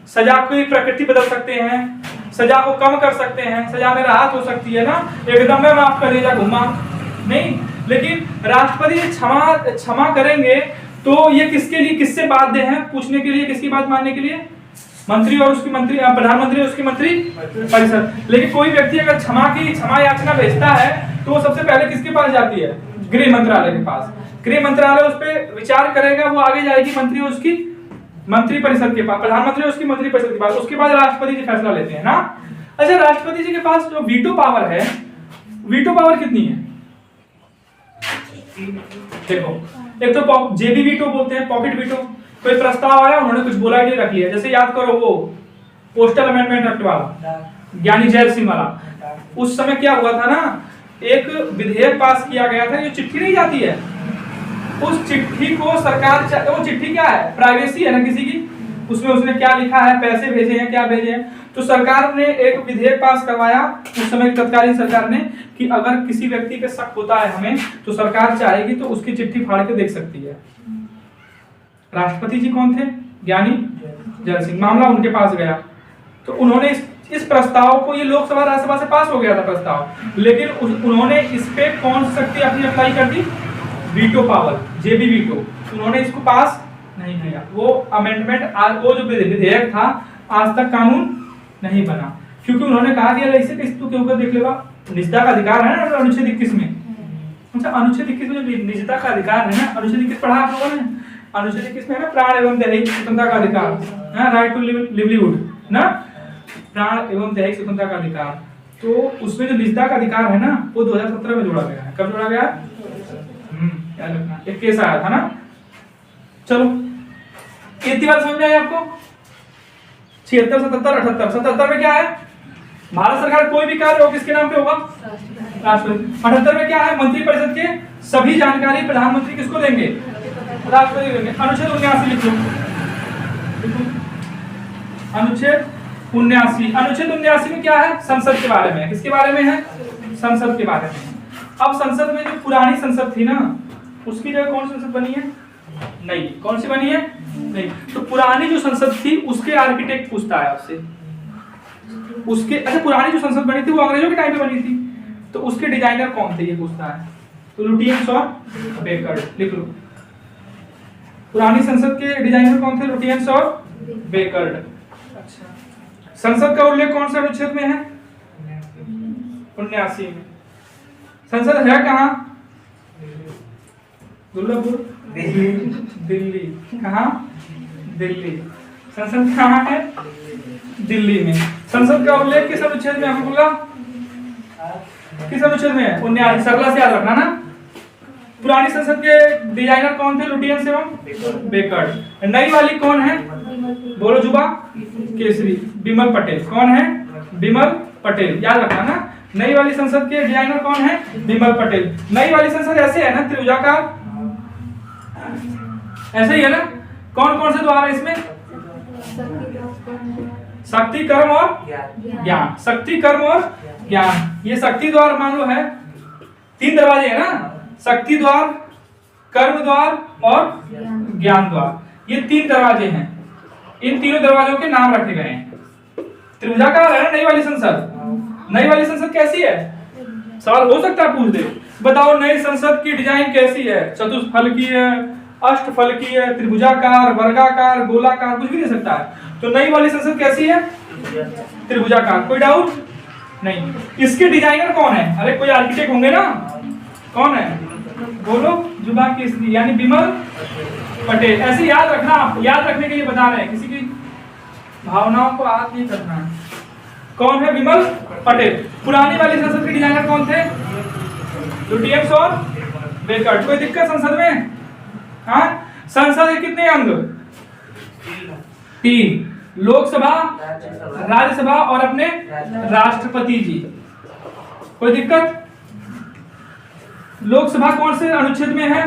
सजा की प्रकृति बदल सकते हैं, सजा को कम कर सकते हैं, सजा में राहत हो सकती है ना, एकदम में माफ कर दिया घुमा नहीं। लेकिन राष्ट्रपति क्षमा करेंगे तो ये किसके लिए, किससे बाध्य हैं पूछने के लिए? किसकी बात मानने के लिए? मंत्री और उसकी मंत्री, प्रधानमंत्री और उसकी मंत्री परिषद। लेकिन कोई व्यक्ति अगर क्षमा याचना भेजता है तो वो सबसे पहले किसके पास जाती है? गृह मंत्रालय के पास। गृह मंत्रालय उस पर विचार करेगा, वो आगे जाएगी मंत्री और उसकी मंत्री परिषद के पास, प्रधानमंत्री और उसकी मंत्री परिषद के पास, उसके बाद राष्ट्रपति जी फैसला लेते हैं ना। अच्छा राष्ट्रपति जी के पास जो वीटो पावर है, वीटो पावर कितनी है? देखो एक तो जेबी वीटो बोलते हैं, पॉकेट वीटो। कोई प्रस्ताव आया, उन्होंने कुछ बोला ही रख लिया। जैसे याद करो वो पोस्टल अमेंडमेंट एक्ट वाला, ज्ञानी जैल सिंह वाला। उस समय क्या हुआ था ना, एक विधेयक पास किया गया था, जो चिट्ठी नहीं जाती है, उस चिट्ठी को सरकार, वो चिट्ठी क्या है? प्राइवेसी है ना किसी की, उसमें उसने क्या लिखा है, पैसे भेजे हैं, क्या भेजे हैं। तो सरकार ने एक विधेयक पास करवाया उस समय तत्कालीन सरकार ने, कि अगर किसी व्यक्ति पे शक होता है हमें, तो सरकार चाहेगी तो उसकी चिट्ठी फाड़ के देख सकती है। राष्ट्रपति जी कौन थे? ज्ञानी जैल सिंह। मामला उनके पास गया तो उन्होंने इस प्रस्ताव को, ये लोकसभा राज्यसभा से पास हो गया था प्रस्ताव, लेकिन उन्होंने इस पे कौन सी शक्ति अपनी अप्लाई कर दी? वीटो पावर, जेबी वीटो। उन्होंने इसको पास नहीं किया। वो अमेंडमेंट, वो जो विधेयक था आज तक कानून नहीं बना, क्योंकि उन्होंने कहा कि ऐसे किस्तों के ऊपर देख लेगा, निजता का अधिकार है ना अनुच्छेद 21 में। अच्छा अनुच्छेद 21 में जो निजता का अधिकार है ना, अनुच्छेद 21 पढ़ा आप लोगों ने? अनुच्छेद 21 में है ना प्राण एवं दैहिक स्वतंत्रता का अधिकार, राइट टू लिवलीहुड ना, प्राण एवं दैहिक स्वतंत्रता का अधिकार। तो उसमें जो निजता का अधिकार है ना, वो 2017 में जोड़ा गया है। कब जोड़ा गया? याद रखना, एक केस आया था ना। चलो इतनी बात समझ में आई आपको? 76 77 78। 77 में क्या है? भारत सरकार कोई भी कार्य हो किसके नाम पे होगा? राष्ट्रपति। 78 में क्या है? मंत्री परिषद के सभी जानकारी प्रधानमंत्री किसको देंगे? राष्ट्रपति देंगे। अनुच्छेद 79 लिख लो। अनुच्छेद 79। अनुच्छेद 79 में क्या है? संसद के बारे में। किसके बारे में है? संसद के बारे में। अब संसद में जो पुरानी संसद थी ना, उसकी जगह कौन सी संसद बनी है? नहीं। कौन सी बनी है? नहीं। तो पुरानी जो संसद थी उसके आर्किटेक्ट पूछता है आपसे, उसके, अच्छा पुरानी जो संसद बनी थी वो अंग्रेजों के टाइम पे बनी थी, तो उसके डिजाइनर कौन थे ये पूछता है। तो लुटियंस और बेकर्ड लिख लो। पुरानी संसद के डिजाइनर कौन थे? लुटियंस और बेकर्ड। अच्छा संसद का उल्लेख कौन से अनुच्छेद में है? 79 में। संसद है कहाँ? दुर्गापुर, दिल्ली। कहाँ? दिल्ली। संसद कहाँ है? दिल्ली में। संसद का उल्लेख किस अनुच्छेद में आपको बोला? किस अनुच्छेद में? 79। सरला से याद रखना ना। पुरानी संसद के डिजाइनर कौन थे? लुटियंस एवं बेकर्ड। नई वाली कौन है? बोलो जुबा केसरी। बिमल पटेल। कौन है? बिमल पटेल। याद रखना ना। नई वाली संसद के डिजाइनर कौन है? बिमल पटेल। नई वाली संसद ऐसे है ना, त्रिभुजाकार, ऐसे ही है ना। कौन कौन से द्वार है इसमें? शक्ति, कर्म और ज्ञान। शक्ति, कर्म और ज्ञान। ये शक्ति द्वार मान लो है, 3 दरवाजे है ना, शक्ति द्वार, कर्म द्वार और ज्ञान द्वार। ये 3 दरवाजे हैं। इन तीनों दरवाजों के नाम रखे गए हैं। त्रिभुजाकार है ना नई वाली संसद। नई वाली संसद कैसी है? सवाल हो सकता है पूछ दे। बताओ नई संसद की डिजाइन कैसी है? चतुष्फलकीय है, अष्टफलकीय है, त्रिभुजाकार, वर्गाकार, गोलाकार, कुछ भी दे सकता है। तो नई वाली संसद कैसी है? त्रिभुजाकार। कोई डाउट नहीं। इसके डिजाइनर कौन है? अरे कोई आर्किटेक्ट होंगे ना। कौन है? बोलो जुबा केसरी यानी बिमल पटेल। ऐसे याद रखना, आप याद रखने के लिए बता रहे हैं, किसी की भावनाओं को याद नहीं करना है। कौन है? बिमल पटेल। पुरानी वाली संसद के डिजाइनर कौन थे? लुटियंस और बेकर्ड। कोई दिक्कत संसद में? हाँ, संसद के कितने अंग? 3। लोकसभा, राज्यसभा और अपने राष्ट्रपति जी। कोई दिक्कत? लोकसभा कौन से अनुच्छेद में है?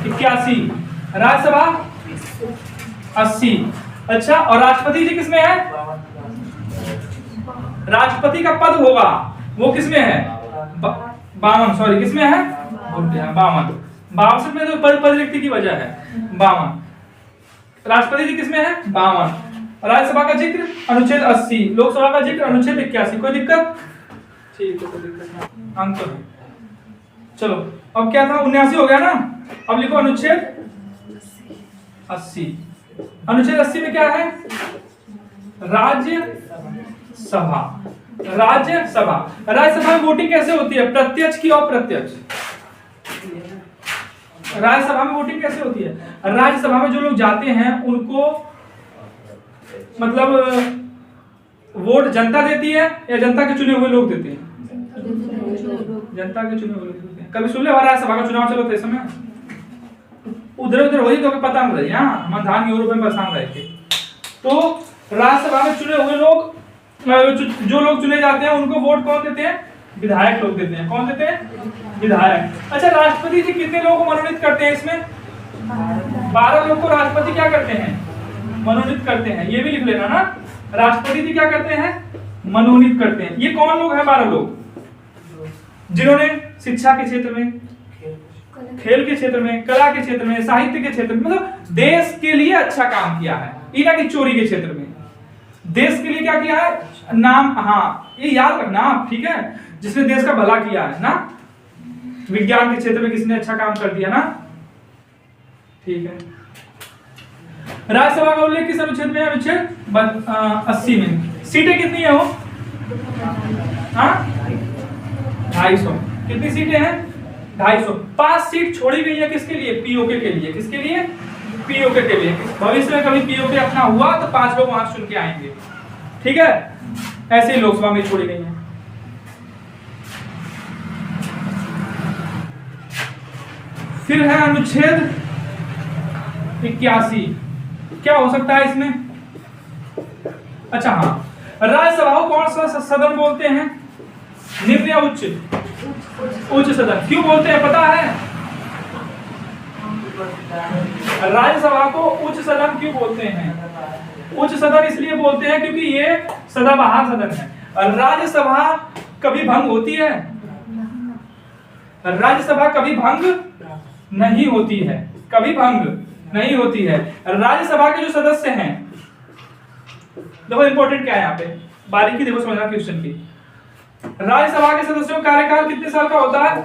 81। राज्यसभा 80। अच्छा, और राष्ट्रपति जी किसमें है? राष्ट्रपति का पद होगा वो किसमें है? 52। सॉरी, किसमें है? 52। 62 में तो पद रिक्ति की वजह है। 52। राष्ट्रपति जी किसमें है? 52। राज्यसभा का जिक्र अनुच्छेद 80, लोकसभा का जिक्र अनुच्छेद 81। कोई दिक्कत? ठीक है, कोई दिक्कत नहीं। अंक तो चलो, अब क्या था? 79 हो गया ना। अब लिखो अनुच्छेद 80। अनुच्छेद 80 में क्या है? राज्यसभा। राज्यसभा, राज्यसभा में वोटिंग कैसे होती है? प्रत्यक्ष की अप्रत्यक्ष? राज्यसभा में वोटिंग कैसे होती है? राज्यसभा में जो लोग जाते हैं उनको मतलब वोट जनता देती है या जनता के चुने हुए लोग देते हैं? जनता के चुने हुए लोग देते हैं। कभी सुन ले राज्यसभा का चुनाव चलो थे समय उधर उधर हो तो पता नहीं रही। हाँ, हम धान यूरोप में परेशान रहे थे। तो राज्यसभा में चुने हुए लोग, जो लोग चुने जाते हैं उनको वोट कौन देते हैं? विधायक लोग देते हैं। कौन देते हैं? विधायक। अच्छा, राष्ट्रपति जी कितने लोगों को मनोनीत करते हैं इसमें? 12 लोग को राष्ट्रपति क्या करते हैं? मनोनीत करते हैं। ये भी लिख लेना ना। राष्ट्रपति जी क्या करते हैं? मनोनीत करते हैं। ये कौन लोग हैं? 12 लोग जिन्होंने शिक्षा के क्षेत्र में, खेल के क्षेत्र में, कला के क्षेत्र में, साहित्य के क्षेत्र में, मतलब देश के लिए अच्छा काम किया है। इना की चोरी के क्षेत्र में देश के लिए क्या किया है? नाम, हाँ ये याद रखना आप, ठीक है। जिसने देश का भला किया है ना। विज्ञान के क्षेत्र में किसने अच्छा काम कर दिया ना, ठीक है। राज्यसभा का उल्लेख किस अनुच्छेद में है? अनुच्छेद 80 में। सीटें कितनी है वो? हाँ, 250। कितनी सीटें हैं? 250। 5 सीट छोड़ी गई है किसके लिए? पीओके के लिए। किसके लिए? पीओके के लिए। भविष्य में कभी पीओके अपना हुआ तो 5 लोग वहां चुन के आएंगे, ठीक है। ऐसे ही लोकसभा में छोड़ी गई है। फिर है अनुच्छेद 81। क्या हो सकता है इसमें? अच्छा हाँ, राज्यसभा को कौन सा सदन बोलते हैं? निम्न या उच्च? उच्च सदन। क्यों बोलते हैं पता है? राज्यसभा को उच्च सदन क्यों बोलते हैं? उच्च सदन इसलिए बोलते हैं क्योंकि ये सदाबहार सदन है। राज्यसभा कभी भंग होती है? राज्यसभा कभी भंग नहीं होती है। कभी भंग नहीं होती है। राज्यसभा के जो सदस्य हैं, देखो इंपॉर्टेंट क्या है यहाँ पे, बारीकी देखो समझना क्वेश्चन की। राज्यसभा के सदस्यों का कार्यकाल कितने साल का होता है?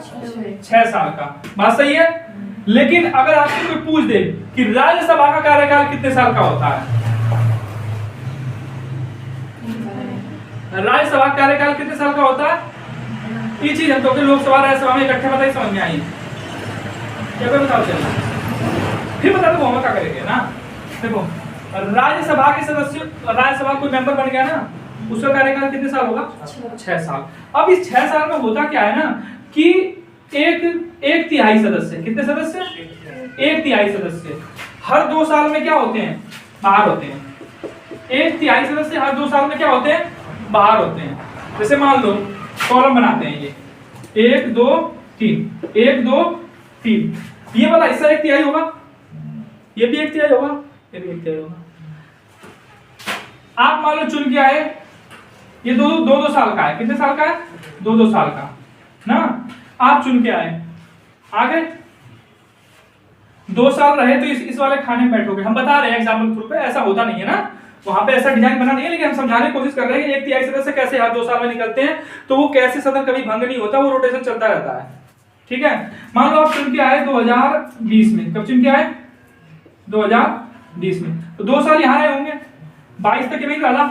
6 साल का। बात सही है। लेकिन अगर आपसे कोई पूछ दे कि राज्यसभा का कार्यकाल कितने साल का होता है, राज्यसभा का कार्यकाल कितने साल का होता है? ये चीज हम तो लोकसभा राज्यसभा में इकट्ठे बताइए समझ में आई क्या कोई बताओ चलिए फिर बता दो हम क्या करेंगे ना। देखो राज्यसभा के सदस्य, राज्यसभा कोई मेंबर बन गया ना, उसका कार्यकाल कितने साल होगा? 6 साल। अब इस 6 साल में होता क्या है ना कि एक तिहाई सदस्य, कितने सदस्य? एक तिहाई सदस्य हर 2 साल में क्या होते हैं? बाहर होते हैं। एक तिहाई सदस्य हर 2 साल में क्या होते हैं? बाहर होते हैं। जैसे मान लो कॉलम बनाते हैं ये 1 2 3 1 2 3, ये वाला हिस्सा एक तिहाई होगा, ये भी एक तिहाई होगा, ये भी एक तिहाई होगा। आप मान लो चुन के आए, ये दो साल का है, कितने साल का है? 2 साल का ना। आप चुन के आए, आगे 2 साल रहे तो इस वाले खाने में बैठोगे। हम बता रहे हैं एग्जाम्पल थ्रू पे, ऐसा होता नहीं है ना, वहां पे ऐसा डिजाइन बना नहीं है, लेकिन हम समझाने की कोशिश कर रहे हैं कि एक तिहाई सदस्य कैसे हर 2 साल में निकलते हैं, तो वो कैसे सदन कभी भंग नहीं होता, वो रोटेशन चलता रहता है। ठीक है, मान लो आप चुन के आए 2020 में, कब चुन के आए? 2020 में, तो 2 साल यहाँ रहे होंगे, 22 तक वही डाला,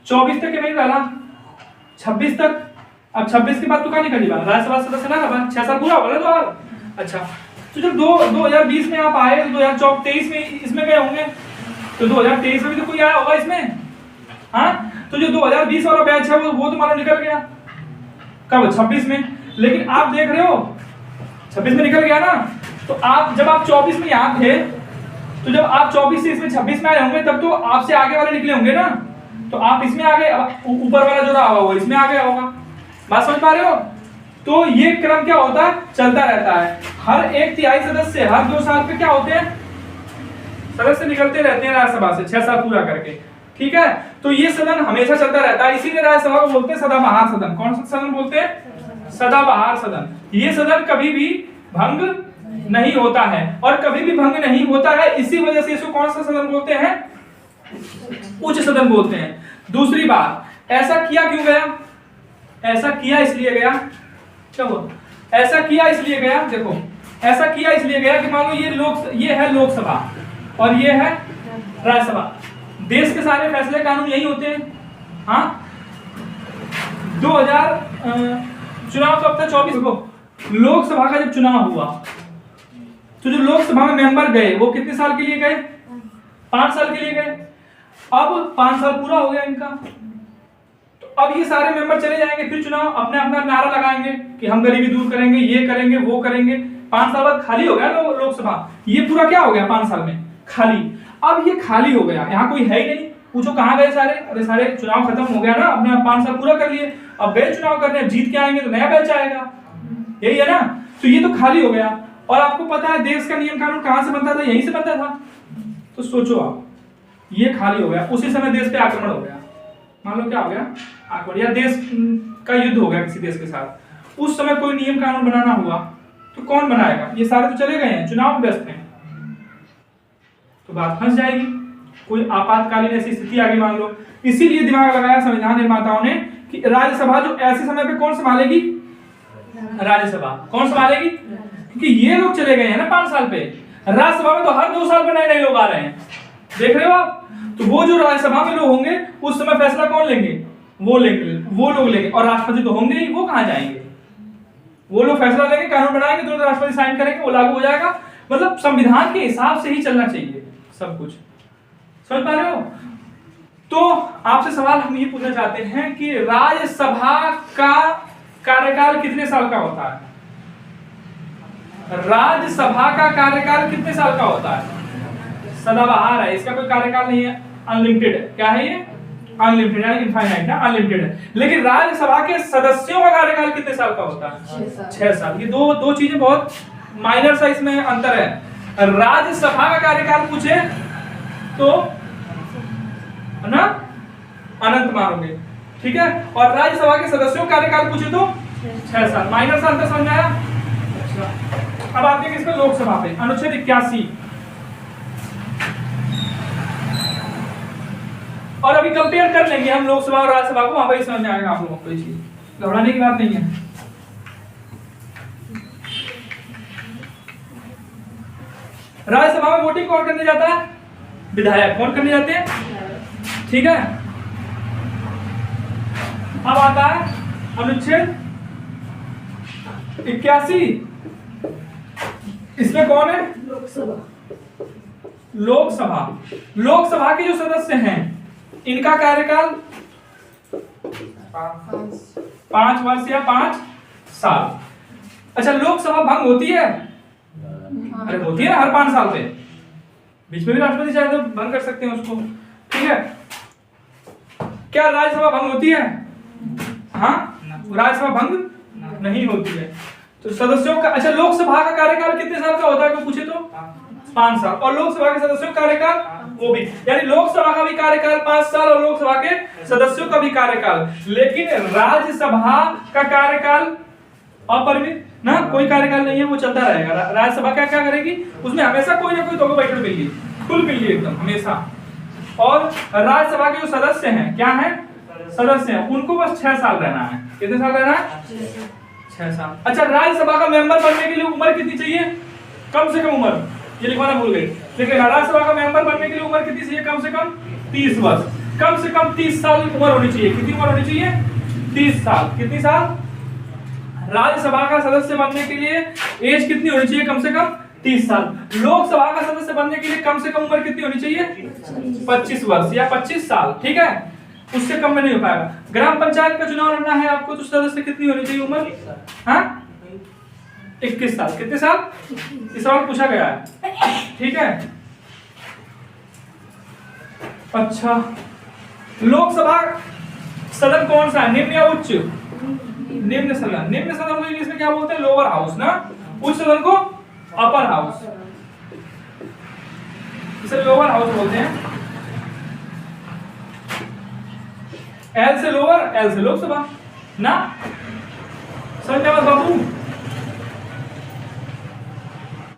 24 तक वही डाला, 26 तक। अब 26 के बाद तो कहाँ निकल जाएगा? राज्यसभा सदस्य ना, 6 साल पूरा होगा ना। तो अच्छा, तो जब 2020 में आप आए, 2023 में इसमें गए होंगे, तो 2023 में भी तो कोई आया होगा इसमें, हाँ। तो जो 2020 वाला बैच है वो तो मानो निकल गया कब? 26 में। लेकिन आप देख रहे हो 26 में निकल गया ना, तो आप जब आप 24 में यहाँ थे, तो जब आप 24 से इसमें 26 में आए होंगे, तब तो आपसे आगे वाले निकले होंगे ना, तो आप इसमें आ गए, ऊपर वाला जो रहा होगा वो इसमें आ गया होगा। बात समझ पा रहे हो? तो ये क्रम क्या होता है? चलता रहता है। हर एक तिहाई सदस्य हर 2 साल पे क्या होते हैं? सदस्य निकलते रहते हैं राज्यसभा से, 6 साल पूरा करके। ठीक है, तो ये सदन हमेशा चलता रहता है, इसीलिए राज्यसभा को बोलते हैं सदाबहार सदन। कौन सा सदन बोलते हैं? सदाबहार सदन। ये सदन कभी भी भंग नहीं होता है, और कभी भी भंग नहीं होता है, इसी वजह से इसको कौन सा सदन बोलते हैं? उच्च सदन बोलते हैं। दूसरी बात, ऐसा किया क्यों गया? ऐसा किया इसलिए गया, क्या हुआ? ऐसा किया इसलिए गया, देखो ऐसा किया इसलिए गया कि मान लो ये है लोकसभा और ये है राज्यसभा। देश के सारे फैसले कानून यही होते हैं, हाँ। 2000 चुनाव कब था? 24 को। लोकसभा का जब चुनाव हुआ, तो जो लोकसभा में मेंबर गए वो कितने साल के लिए गए? 5 साल के लिए गए। अब 5 साल पूरा हो गया इनका, तो अब ये सारे मेंबर चले जाएंगे, फिर चुनाव अपने अपना नारा लगाएंगे कि हम गरीबी दूर करेंगे, ये करेंगे, वो करेंगे। 5 साल बाद खाली हो गया लोकसभा, ये पूरा क्या हो गया? 5 साल में खाली। अब ये खाली हो गया, यहाँ कोई है ही नहीं। पूछो कहाँ गए सारे? अरे सारे चुनाव खत्म हो गया ना, अपने 5 साल पूरा कर लिए, अब गए चुनाव करने, जीत के आएंगे तो नया बैच आएगा, यही है ना। तो ये तो खाली हो गया, और आपको पता है देश का नियम कानून कहाँ से बनता था? यहीं से बनता था। तो सोचो आप, ये खाली हो गया, उसी समय देश पे आक्रमण हो गया, मान लो क्या हो गया? आक्रमण, या देश का युद्ध हो गया किसी देश के साथ। उस समय कोई नियम कानून बनाना हुआ तो कौन बनाएगा? ये सारे तो चले गए हैं, चुनाव में व्यस्त हैं, तो बात फंस जाएगी। कोई आपातकालीन ऐसी स्थिति आ गई मान लो, इसीलिए दिमाग लगाया संविधान निर्माताओं ने कि राज्यसभा जो ऐसे समय पे कौन संभालेगी? राज्यसभा। कौन संभालेगी? क्योंकि ये लोग चले गए हैं ना 5 साल पे, राज्यसभा में तो हर 2 साल पे नए लोग आ रहे हैं, देख रहे हो आप। तो वो जो राज्यसभा में लोग होंगे उस समय फैसला कौन लेंगे? वो लोग लेंगे, और राष्ट्रपति तो होंगे ही, वो कहां जाएंगे? वो लोग फैसला लेंगे, कानून बनाएंगे, तुरंत राष्ट्रपति साइन करेंगे, वो लागू हो जाएगा। मतलब संविधान के हिसाब से ही चलना चाहिए सब कुछ, समझ पा रहे हो? तो आपसे सवाल हम ये पूछना चाहते हैं कि राज्यसभा का कार्यकाल कितने साल का होता है? राज्यसभा का कार्यकाल कितने साल का होता है? सदाबहार है, इसका कोई कार्यकाल नहीं है, अनलिमिटेड है। क्या है ये? अनलिमिटेड है, इनफाइनाइट है, अनलिमिटेड है। लेकिन राज्यसभा के सदस्यों का कार्यकाल कितने साल का होता है? 6 साल। ये दो चीजें बहुत माइनर सा इसमें अंतर है। राज्यसभा का कार्यकाल पूछे तो है ना अनंत मानोगे, ठीक है, और राज्यसभा के सदस्यों का कार्यकाल पूछे तो 6 साल। माइनर सा अंतर समझ में आया? अच्छा, अब आते हैं किस पे? लोकसभा पे। अनुच्छेद 81, और अभी कंपेयर कर लेंगे हम लोकसभा और राज्यसभा को, वहां पर समझ में आएगा आप लोगों को। ये चीज घबराने की बात नहीं है। राज्यसभा में वोटिंग कौन करने जाता है? विधायक। कौन करने जाते हैं? ठीक है। अब आता है अनुच्छेद 81। इसमें कौन है? लोकसभा। लोकसभा के जो सदस्य हैं इनका कार्यकाल 5 वर्ष या 5 साल। अच्छा, लोकसभा भंग होती है? अरे होती है ना, हर 5 साल पे। बीच में भी राष्ट्रपति चाहे तो भंग कर सकते हैं उसको, ठीक है। क्या राज्यसभा भंग होती है? हाँ, राज्यसभा भंग नहीं होती है। तो सदस्यों का, अच्छा, लोकसभा का कार्यकाल कितने साल का होता है कोई पूछे तो? 5 साल। और लोकसभा के सदस्यों का कार्यकाल वो भी, यानी लोकसभा का भी कार्यकाल 5 साल और लोकसभा के सदस्यों का भी कार्यकाल। लेकिन राज्यसभा का कार्यकाल अपरिमित ना, कोई कार्यकाल नहीं है, वो चलता रहेगा। राज्यसभा क्या क्या करेगी? उसमें हमेशा कोई ना कोई तो बैठक मिलेगी, खुल मिलेगी एकदम हमेशा। और राज्यसभा के जो सदस्य हैं, क्या हैं? सदस्य हैं, उनको बस 6 साल रहना है। कितने साल रहना है? 6 साल। अच्छा, राज्यसभा का मेंबर बनने के लिए उम्र कितनी चाहिए? कम से कम उम्र, ये लिखवाना भूल गए। लेकिन राज्यसभा का मेंबर बनने के लिए उम्र कितनी चाहिए? कम से कम 30 वर्ष। कम से कम 30 साल उम्र होनी चाहिए। कितनी उम्र होनी चाहिए? 30 साल। कितनी साल? राज्यसभा का सदस्य बनने के लिए एज कितनी होनी चाहिए? कम से कम 30 साल। लोकसभा का सदस्य बनने के लिए कम से कम उम्र कितनी होनी चाहिए? 25 वर्ष या 25 साल, ठीक है। उससे कम में नहीं हो पाएगा। ग्राम पंचायत का चुनाव लड़ना है आपको तो सदस्य कितनी होनी चाहिए उम्र? हाँ, 21 साल। कितने साल? इस सवाल पूछा गया है, ठीक है। अच्छा, लोकसभा सदन कौन सा है? निम्न या उच्च? निम्न सदन। निम्न सदन को इंग्लिश में क्या बोलते हैं? लोअर हाउस ना। उच्च सदन को अपर हाउस, इसे लोअर हाउस बोलते हैं। एल से लोअर, एल से लोकसभा ना। सर क्या बात बाबू?